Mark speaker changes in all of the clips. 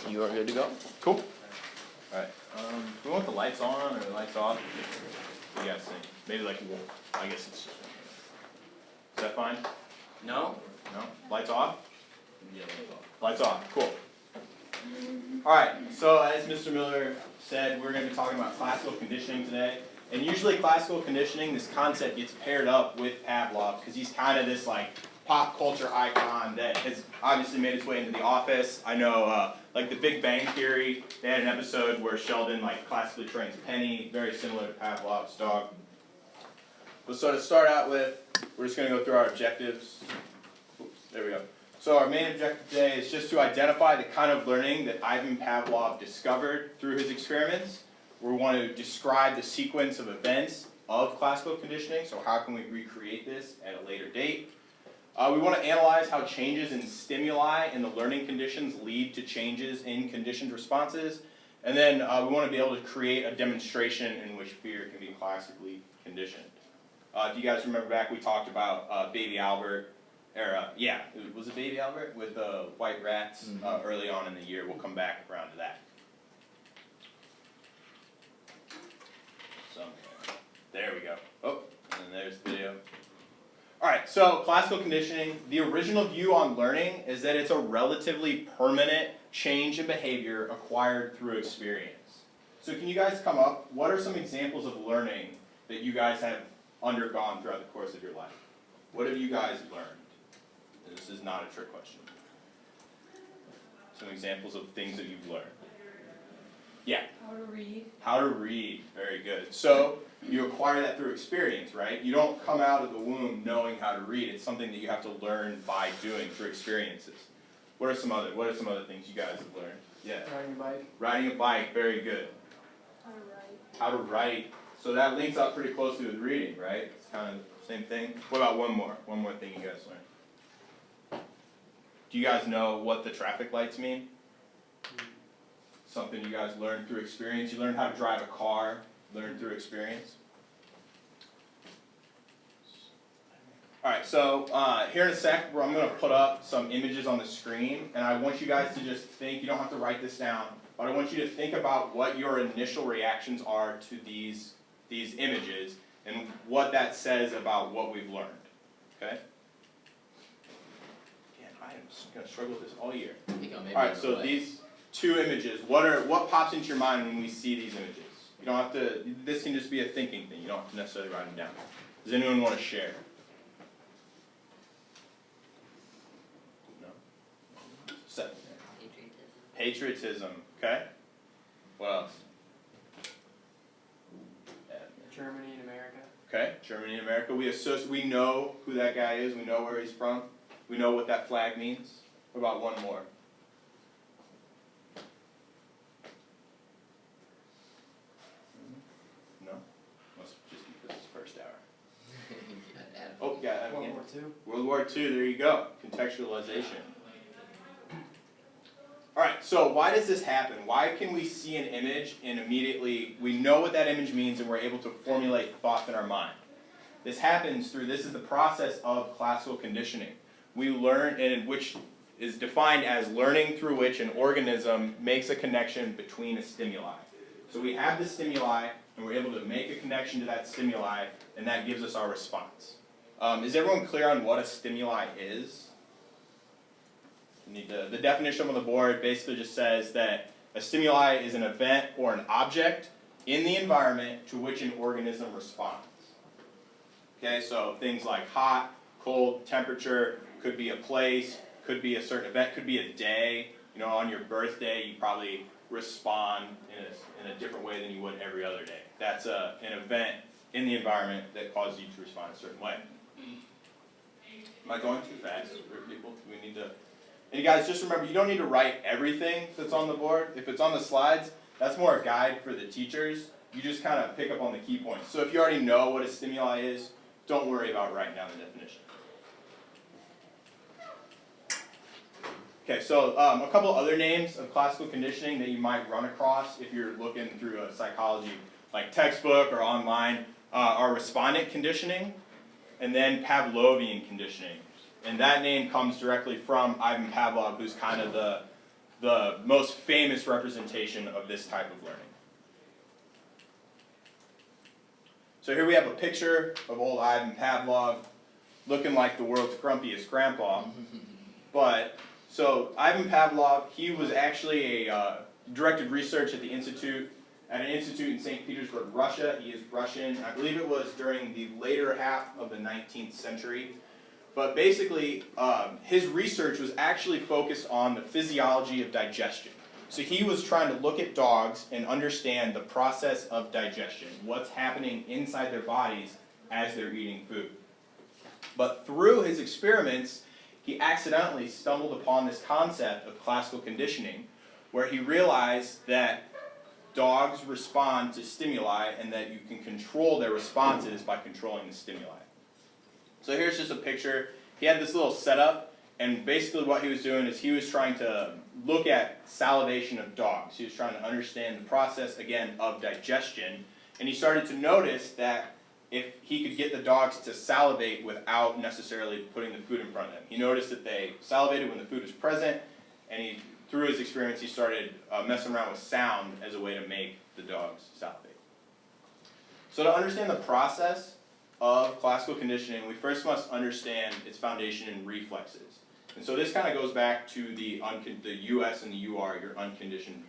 Speaker 1: You are good to go. Cool. All right. Do we want the lights on or the lights off? What do you guys think? Maybe like, I guess it's. Is that fine?
Speaker 2: No?
Speaker 1: No? Lights off?
Speaker 2: Yeah,
Speaker 1: Lights off. Cool. All right. So as Mr. Miller said, we're going to be talking about classical conditioning today. And usually classical conditioning, this concept gets paired up with Pavlov because he's kind of this like pop culture icon that has obviously made its way into The Office. I know like The Big Bang Theory, they had an episode where Sheldon like classically trains Penny, very similar to Pavlov's dog. But so to start out with, we're just going to go through our objectives. Oops, there we go. So our main objective today is just to identify the kind of learning that Ivan Pavlov discovered through his experiments. We want to describe the sequence of events of classical conditioning, so how can we recreate this at a later date. We want to analyze how changes in stimuli in the learning conditions lead to changes in conditioned responses. And then we want to be able to create a demonstration in which fear can be classically conditioned. If you guys remember back, we talked about Baby Albert, was it Baby Albert with the white rats early on in the year. We'll come back around to that. So, there we go. Oh, and there's the video. All right, so classical conditioning, the original view on learning is that it's a relatively permanent change in behavior acquired through experience. So can you guys come up, what are some examples of learning that you guys have undergone throughout the course of your life? What have you guys learned? This is not a trick question. Some examples of things that you've learned. Yeah?
Speaker 3: How to read.
Speaker 1: How to read, very good. So you acquire that through experience, right? You don't come out of the womb knowing how to read. It's something that you have to learn by doing through experiences. What are some other things you guys have learned? Yeah.
Speaker 4: Riding a bike.
Speaker 1: Riding a bike, very good.
Speaker 3: How to write.
Speaker 1: How to write. So that links up pretty closely with reading, right? It's kind of the same thing. What about one more? One more thing you guys learned. Do you guys know what the traffic lights mean? Something you guys learned through experience. You learned how to drive a car, learned through experience. All right, so here in a sec, I'm going to put up some images on the screen, and I want you guys to just think, you don't have to write this down, but I want you to think about what your initial reactions are to these images and what that says about what we've learned, okay? Man, I am going to struggle with this all year. All right, so these two images, what pops into your mind when we see these images? You don't have to, this can just be a thinking thing. You don't have to necessarily write them down. Does anyone want to share? No? Seven. Patriotism, okay? What else?
Speaker 4: Germany and America.
Speaker 1: Okay, Germany and America. We know who that guy is. We know where he's from. We know what that flag means. What about one more? No? Must just be because it's first hour. Oh, yeah.
Speaker 4: World War II.
Speaker 1: World War II, there you go. Contextualization. All right, so why does this happen? Why can we see an image and immediately we know what that image means and we're able to formulate thoughts in our mind? This happens through, this is the process of classical conditioning. We learn, and which is defined as learning through which an organism makes a connection between a stimuli. So we have the stimuli and we're able to make a connection to that stimuli and that gives us our response. Is everyone clear on what a stimuli is? The definition on the board basically just says that a stimuli is an event or an object in the environment to which an organism responds. Okay, so things like hot, cold, temperature, could be a place, could be a certain event, could be a day. You know, on your birthday, you probably respond in a different way than you would every other day. That's an event in the environment that causes you to respond a certain way. Am I going too fast for people? Do we need to... And you guys, just remember, you don't need to write everything that's on the board. If it's on the slides, that's more a guide for the teachers. You just kind of pick up on the key points. So if you already know what a stimuli is, don't worry about writing down the definition. Okay, so a couple other names of classical conditioning that you might run across if you're looking through a psychology like textbook or online are respondent conditioning and then Pavlovian conditioning. And that name comes directly from Ivan Pavlov, who's kind of the most famous representation of this type of learning. So here we have a picture of old Ivan Pavlov looking like the world's grumpiest grandpa. But, so Ivan Pavlov, he was actually directed research at an institute in St. Petersburg, Russia. He is Russian. I believe it was during the later half of the 19th century. But basically, his research was actually focused on the physiology of digestion. So he was trying to look at dogs and understand the process of digestion, what's happening inside their bodies as they're eating food. But through his experiments, he accidentally stumbled upon this concept of classical conditioning, where he realized that dogs respond to stimuli and that you can control their responses by controlling the stimuli. So here's just a picture. He had this little setup, and basically what he was doing is he was trying to look at salivation of dogs. He was trying to understand the process, again, of digestion. And he started to notice that if he could get the dogs to salivate without necessarily putting the food in front of them. He noticed that they salivated when the food was present, and through his experience, he started messing around with sound as a way to make the dogs salivate. So to understand the process of classical conditioning, we first must understand its foundation in reflexes. And so this kind of goes back to the US and the UR, your unconditioned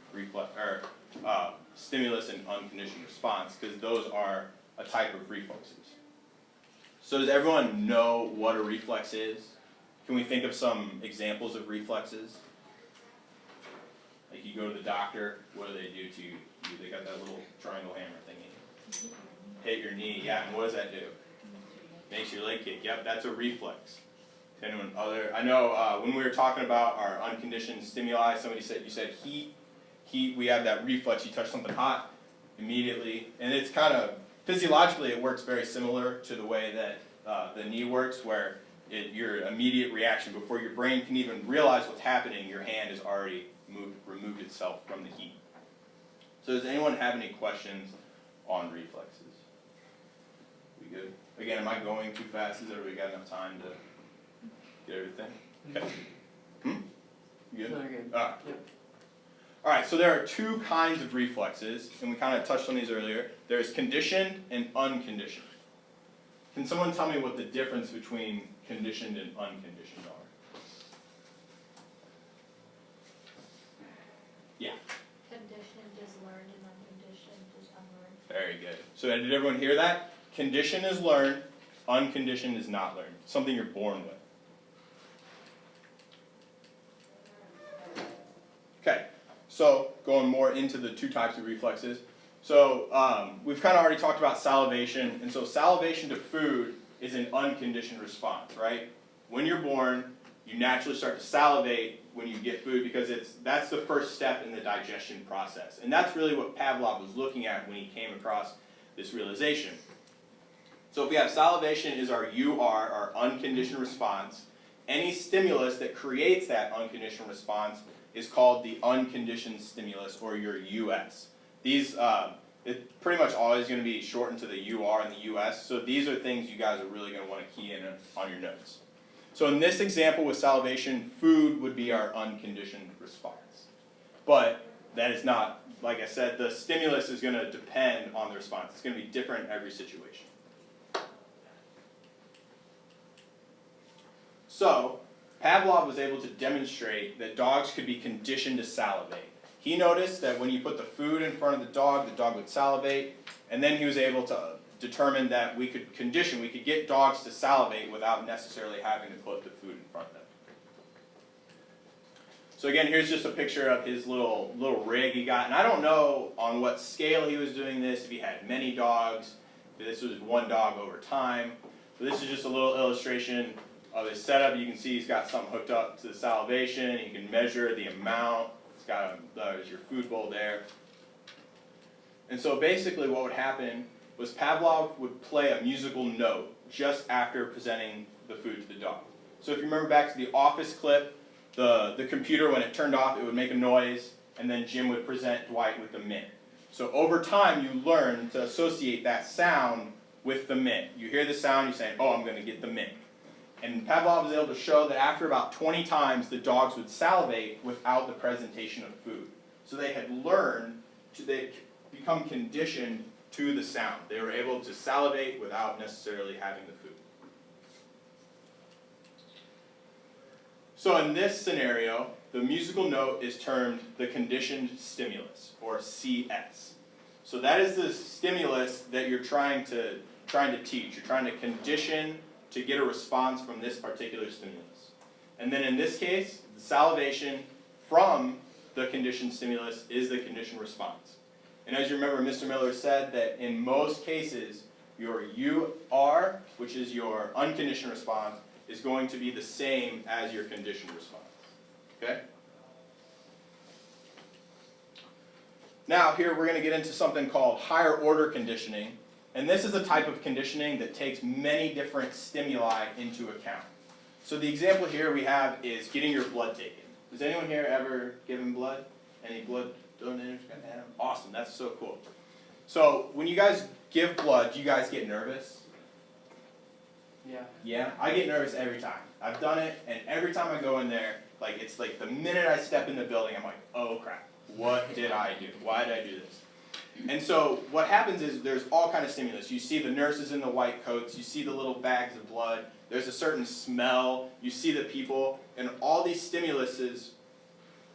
Speaker 1: stimulus and unconditioned response, because those are a type of reflexes. So does everyone know what a reflex is? Can we think of some examples of reflexes? Like you go to the doctor, what do they do to you? They got that little triangle hammer thingy. Hit your knee, yeah, and what does that do? Makes your leg kick. Yep, that's a reflex. Anyone other? I know when we were talking about our unconditioned stimuli, somebody said, you said heat. Heat, we have that reflex. You touch something hot, immediately. And it's kind of, physiologically, it works very similar to the way that the knee works, where your immediate reaction, before your brain can even realize what's happening, your hand has already removed itself from the heat. So does anyone have any questions on reflexes? We good? Again, am I going too fast? Has everybody got enough time to get everything? Okay. You good?
Speaker 4: No, you're good.
Speaker 1: Alright.
Speaker 4: Yep.
Speaker 1: Alright, so there are two kinds of reflexes, and we kind of touched on these earlier. There's conditioned and unconditioned. Can someone tell me what the difference between conditioned and unconditioned are? Yeah.
Speaker 3: Conditioned is learned and unconditioned is unlearned.
Speaker 1: Very good. So did everyone hear that? Conditioned is learned, unconditioned is not learned. Something you're born with. Okay, so going more into the two types of reflexes. So we've kind of already talked about salivation, and so salivation to food is an unconditioned response, right? When you're born, you naturally start to salivate when you get food because that's the first step in the digestion process. And that's really what Pavlov was looking at when he came across this realization. So if we have salivation is our UR, our unconditioned response, any stimulus that creates that unconditioned response is called the unconditioned stimulus, or your US. These, it's pretty much always going to be shortened to the UR and the US, so these are things you guys are really going to want to key in on your notes. So in this example with salivation, food would be our unconditioned response. But that is not, like I said, the stimulus is going to depend on the response. It's going to be different in every situation. So, Pavlov was able to demonstrate that dogs could be conditioned to salivate. He noticed that when you put the food in front of the dog would salivate, and then he was able to determine that we could get dogs to salivate without necessarily having to put the food in front of them. So again, here's just a picture of his little rig he got, and I don't know on what scale he was doing this, if he had many dogs, if this was one dog over time. So this is just a little illustration of his setup. You can see he's got something hooked up to the salivation. You can measure the amount. It's got there's your food bowl there. And so basically what would happen was Pavlov would play a musical note just after presenting the food to the dog. So if you remember back to the Office clip, the computer, when it turned off, it would make a noise, and then Jim would present Dwight with the mint. So over time, you learn to associate that sound with the mint. You hear the sound, you're saying, oh, I'm going to get the mint. And Pavlov was able to show that after about 20 times, the dogs would salivate without the presentation of food. So they had learned, they become conditioned to the sound. They were able to salivate without necessarily having the food. So in this scenario, the musical note is termed the conditioned stimulus, or CS. So that is the stimulus that you're trying to teach. You're trying to condition to get a response from this particular stimulus. And then in this case, the salivation from the conditioned stimulus is the conditioned response. And as you remember, Mr. Miller said that in most cases, your UR, which is your unconditioned response, is going to be the same as your conditioned response. Okay? Now here we're going to get into something called higher order conditioning. And this is a type of conditioning that takes many different stimuli into account. So the example here we have is getting your blood taken. Has anyone here ever given blood? Any blood donors? Awesome, that's so cool. So when you guys give blood, do you guys get nervous?
Speaker 4: Yeah.
Speaker 1: Yeah, I get nervous every time. I've done it, and every time I go in there, like it's like the minute I step in the building, I'm like, oh crap, what did I do? Why did I do this? And so what happens is there's all kind of stimulus. You see the nurses in the white coats, you see the little bags of blood, there's a certain smell, you see the people, and all these stimuluses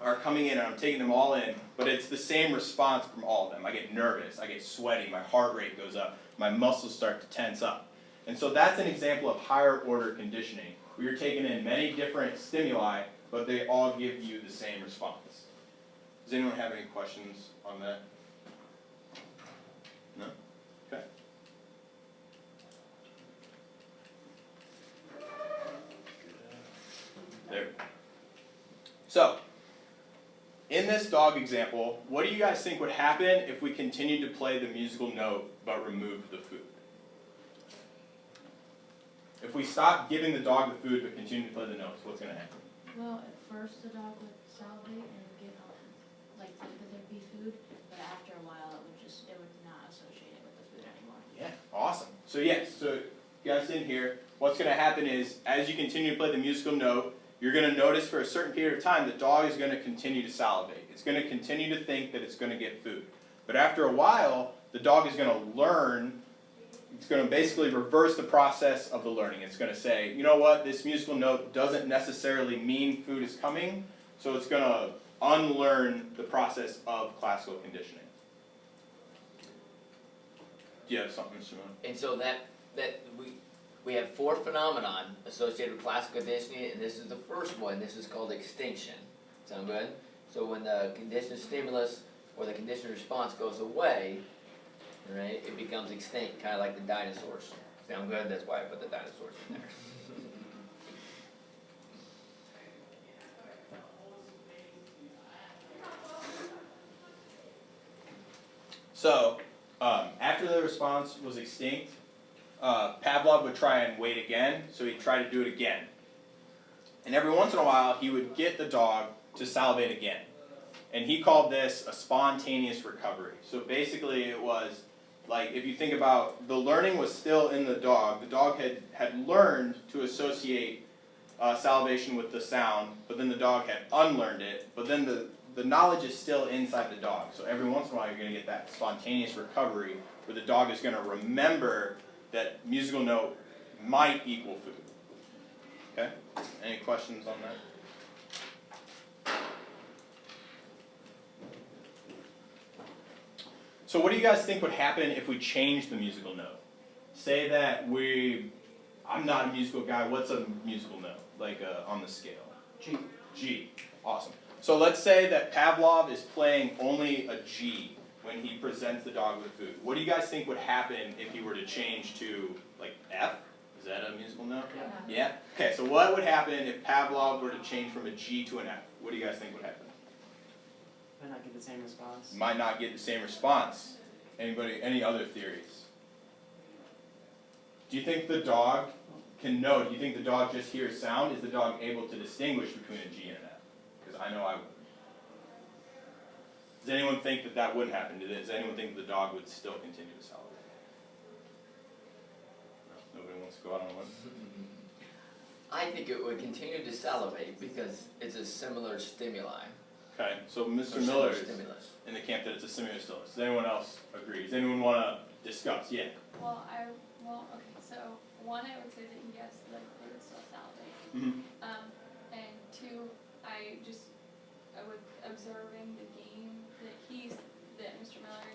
Speaker 1: are coming in, and I'm taking them all in, but it's the same response from all of them. I get nervous, I get sweaty, my heart rate goes up, my muscles start to tense up. And so that's an example of higher order conditioning, where you're taking in many different stimuli, but they all give you the same response. Does anyone have any questions on that? No? Okay. There. So, in this dog example, what do you guys think would happen if we continued to play the musical note but removed the food? If we stopped giving the dog the food but continued to play the notes, what's going to happen?
Speaker 3: Well, at first the dog would salivate and get like think that there'd be food, but after a while it would not associate it with the food anymore.
Speaker 1: Yeah, awesome. So yes, so you guys in here, what's going to happen is as you continue to play the musical note, you're going to notice for a certain period of time the dog is going to continue to salivate. It's going to continue to think that it's going to get food. But after a while, the dog is going to learn. It's going to basically reverse the process of the learning. It's going to say, you know what, this musical note doesn't necessarily mean food is coming, so it's going to unlearn the process of classical conditioning. Do you have something, Mr. Miller?
Speaker 2: And so that we have four phenomenon associated with classical conditioning, and this is the first one. This is called extinction. Sound good? So when the conditioned stimulus or the conditioned response goes away, right, it becomes extinct, kind of like the dinosaurs. Sound good? That's why I put the dinosaurs in there.
Speaker 1: So, after the response was extinct, Pavlov would try and wait again, so he'd try to do it again. And every once in a while, he would get the dog to salivate again. And he called this a spontaneous recovery. So basically it was, like, if you think about, the learning was still in the dog had learned to associate salivation with the sound, but then the dog had unlearned it, but then the knowledge is still inside the dog. So every once in a while you're going to get that spontaneous recovery where the dog is going to remember that musical note might equal food. Okay? Any questions on that? So what do you guys think would happen if we changed the musical note? Say that I'm not a musical guy, what's a musical note, like on the scale?
Speaker 4: G.
Speaker 1: G, awesome. So let's say that Pavlov is playing only a G when he presents the dog with food. What do you guys think would happen if he were to change to like F? Is that a musical note?
Speaker 4: Yeah.
Speaker 1: Yeah? Okay, so what would happen if Pavlov were to change from a G to an F? What do you guys think would happen?
Speaker 4: Might not get the same response.
Speaker 1: Might not get the same response. Anybody, any other theories? Do you think the dog can know? Do you think the dog just hears sound? Is the dog able to distinguish between a G and an F? Because I know I would. Does anyone think that that wouldn't happen? Does anyone think the dog would still continue to salivate? No, nobody wants to go out on a limb?
Speaker 2: I think it would continue to salivate because it's a similar stimuli.
Speaker 1: Okay, so Mr.
Speaker 2: or
Speaker 1: Miller
Speaker 2: similar
Speaker 1: is
Speaker 2: stimulus.
Speaker 1: in the camp that it's a similar stimulus. Does anyone else agree? Does anyone want to discuss? Yeah.
Speaker 5: Okay, so one, I would say that yes, like they would still salivate.
Speaker 1: Mm-hmm.
Speaker 5: And two, I was observing the game that Mr. Miller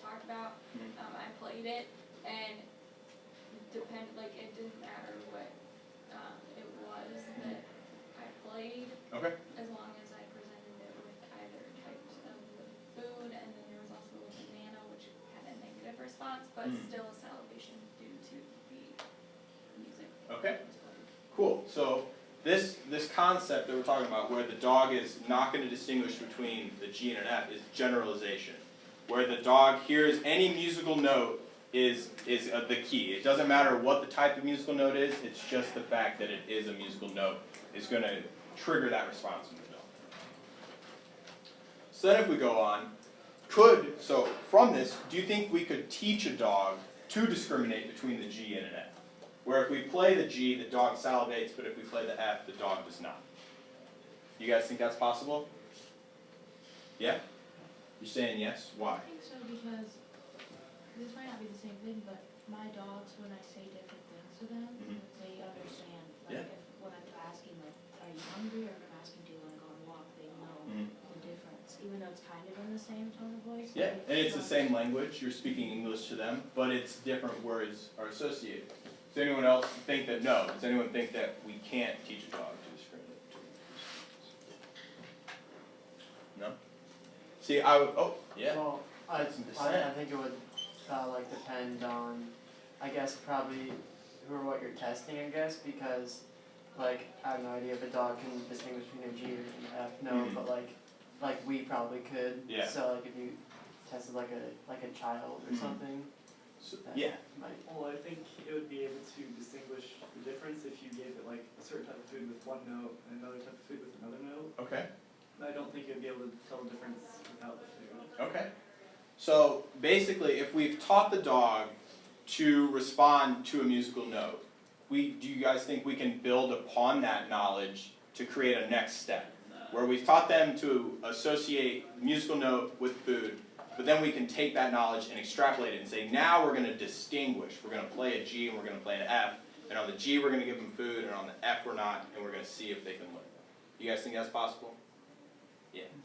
Speaker 5: talked about.
Speaker 1: Mhm.
Speaker 5: I played it, and it didn't matter what it was that I played,
Speaker 1: Okay.
Speaker 5: as long as I presented it with either types of the food, and then there was also a banana, which had a negative response, but still a salivation due to the music.
Speaker 1: Okay. Cool. So this concept that we're talking about, where the dog is not going to distinguish between the G and an F, is generalization. Where the dog hears any musical note is the key. It doesn't matter what the type of musical note is. It's just the fact that it is a musical note is going to trigger that response in the dog. So then if we go on, so from this, do you think we could teach a dog to discriminate between the G and an F? Where if we play the G, the dog salivates, but if we play the F, the dog does not. You guys think that's possible? Yeah? You're saying yes? Why?
Speaker 3: I think so because this might not be the same thing, but my dogs, when I say different things to them, they understand. Like if when I'm asking, like, are you hungry, or if I'm asking, do you want to go on a walk, they know the difference. Even though it's kind of in the same tone of voice.
Speaker 1: Yeah, and it's the same language. You're speaking English to them, but it's different words are associated. Does anyone else think that no? Does anyone think that we can't teach a dog to discriminate? No? See, yeah.
Speaker 4: Well, I
Speaker 1: Some dissent.
Speaker 4: think it would like depend on, I guess probably who or what you're testing, I guess, because like I have no idea if a dog can distinguish between a G or an F. No, but like we probably could.
Speaker 1: Yeah.
Speaker 4: So like if you tested like a child or something.
Speaker 1: So,
Speaker 4: that
Speaker 1: yeah.
Speaker 4: might.
Speaker 6: Well, I think it would be able to distinguish the difference if you gave it like a certain type of food with one note and another type of food with another note.
Speaker 1: Okay.
Speaker 6: I don't think it would be able to tell the difference without the food.
Speaker 1: Okay. So basically, if we've taught the dog to respond to a musical note, do you guys think we can build upon that knowledge to create a next step? Where we've taught them to associate musical note with food, but then we can take that knowledge and extrapolate it and say, now we're going to distinguish. We're going to play a G and we're going to play an F, and on the G we're going to give them food, and on the F we're not, and we're going to see if they can learn. You guys think that's possible?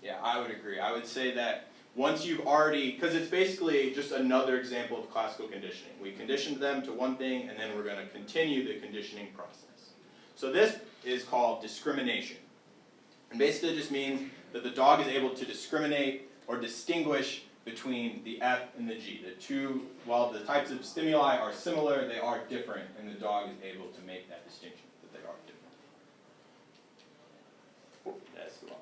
Speaker 1: Yeah, I would agree. I would say that once you've already, because it's basically just another example of classical conditioning. We conditioned them to one thing, and then we're going to continue the conditioning process. So this is called discrimination. And basically it just means that the dog is able to discriminate or distinguish between the F and the G. The two, while the types of stimuli are similar, they are different, and the dog is able to make that distinction, that they are different. Oh, that's the wrong way.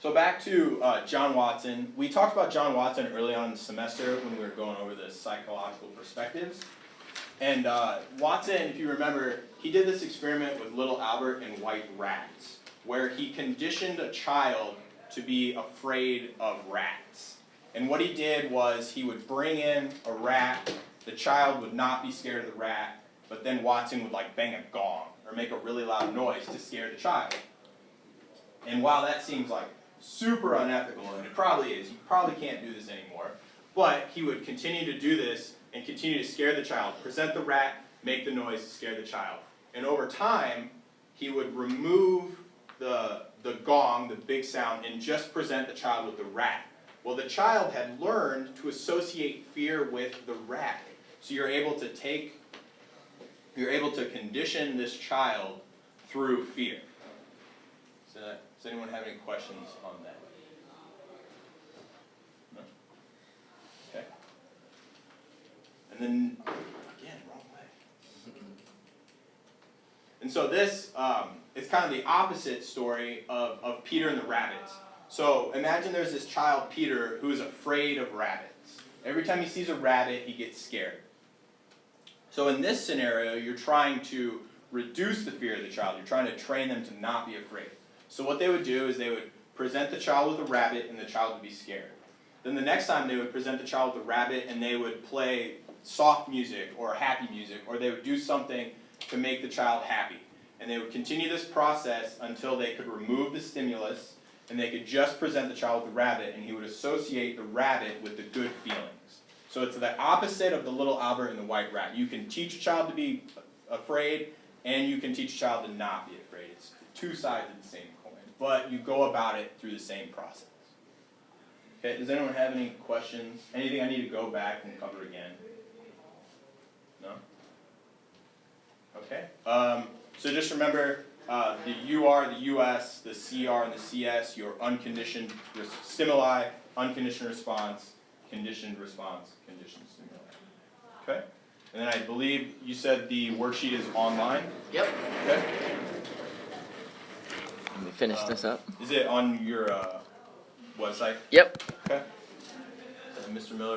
Speaker 1: So back to John Watson. We talked about John Watson early on in the semester when we were going over the psychological perspectives. And Watson, if you remember, he did this experiment with little Albert and white rats, where he conditioned a child to be afraid of rats. And what he did was he would bring in a rat, the child would not be scared of the rat, but then Watson would like bang a gong or make a really loud noise to scare the child. And while that seems like super unethical, and it probably is, you probably can't do this anymore, but he would continue to do this and continue to scare the child, present the rat, make the noise to scare the child. And over time, he would remove the gong, the big sound, and just present the child with the rat. Well, the child had learned to associate fear with the rat. So you're able to condition this child through fear. So does anyone have any questions on that? No? Okay. And then, again, wrong way. And so this is kind of the opposite story of Peter and the rabbits. So imagine there's this child, Peter, who is afraid of rabbits. Every time he sees a rabbit, he gets scared. So in this scenario, you're trying to reduce the fear of the child. You're trying to train them to not be afraid. So what they would do is they would present the child with a rabbit and the child would be scared. Then the next time they would present the child with a rabbit and they would play soft music or happy music, or they would do something to make the child happy. And they would continue this process until they could remove the stimulus and they could just present the child with the rabbit, and he would associate the rabbit with the good feelings. So it's the opposite of the little Albert and the white rat. You can teach a child to be afraid, and you can teach a child to not be afraid. It's two sides of the same coin, but you go about it through the same process. Okay, does anyone have any questions? Anything I need to go back and cover again? No? Okay. So just remember, the UR, the US, the CR, and the CS, your unconditioned stimuli, unconditioned response, conditioned response, conditioned stimuli. Okay? And then I believe you said the worksheet is online?
Speaker 2: Yep.
Speaker 1: Okay.
Speaker 2: Let me finish this up.
Speaker 1: Is it on your website?
Speaker 2: Yep.
Speaker 1: Okay. Mr. Miller